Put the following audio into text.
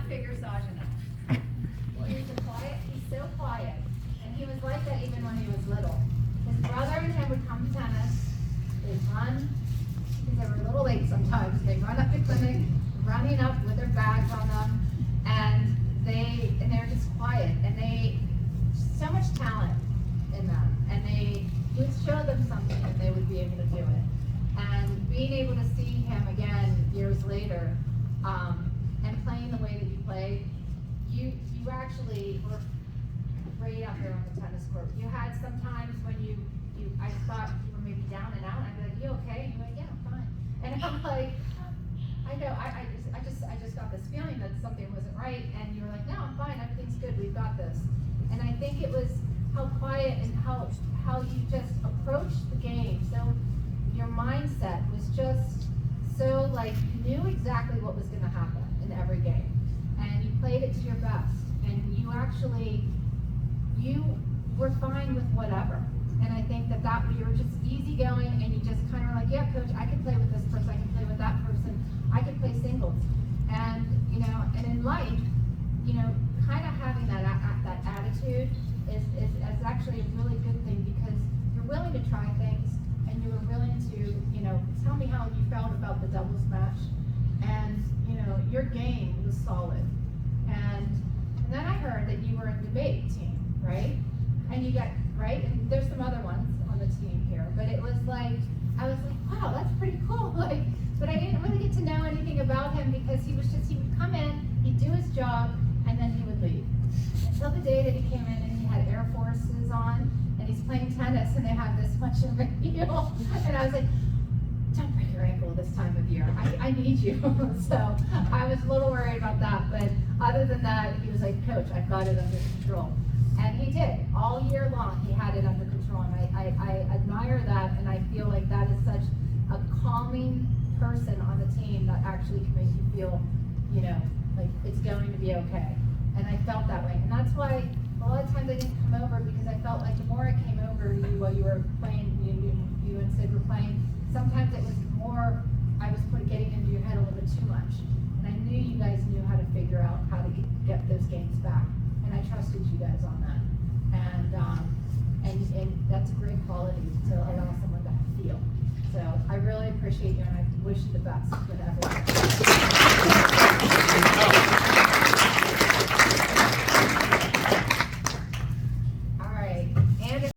figure Saaj out. He's so quiet. And he was like that even when he was little. His brother and him would come to tennis. They'd run, because they were a little late sometimes. They'd run up the clinic, running up with their bags on them. And they were just quiet. And they, so much talent in them. And you would show them something and they would be able to do it. And being able to see him again years later, and playing the way that you played, you actually were right out there on the tennis court. You had some times when I thought you were maybe down and out, and I'd be like, you okay? And you're like, yeah, I'm fine. And I'm like, I know, I just got this feeling that something wasn't right, and you were like, no, I'm fine, everything's good, we've got this. And I think it was how quiet and how you just approached the game. So your mindset was just so like, you knew exactly what was gonna happen in every game. And you played it to your best. And you were fine with whatever. And I think that you were just easygoing, and you just kind of were like, yeah, coach, I can play with this person, I can play with that person, I can play singles. And, and in life, kind of having that attitude is actually a really good thing, because you're willing to try things, and you were willing to, tell me how you felt about the doubles match. And, your game was solid. And then I heard that you were in debate team, right? And you got, right? And there's some other ones on the team here, but it was like, I was like, wow, that's pretty cool. Like, but I didn't really get to know anything about him, because he would come in, he'd do his job, and then he would leave. Until the day that he came in and he had Air Forces on, and he's playing tennis, and they have this much of a heel. And I was like, don't break your ankle this time of year. I need you. So I was a little worried about that. But other than that, he was like, coach, I've got it under control. And he did. All year long, he had it under control. And I admire that, and I feel like that is such a calming person on the team that actually can make you feel, like it's going to be okay. And I felt that way. And that's why a lot of times I didn't come over, because I felt like the more I came over to you while you were playing, you and Sid were playing, sometimes it was more, I was getting into your head a little bit too much. And I knew you guys knew how to figure out how to get those games back. And I trusted you guys on that. And that's a great quality to allow someone to feel. So I really appreciate you, and I wish you the best with everything.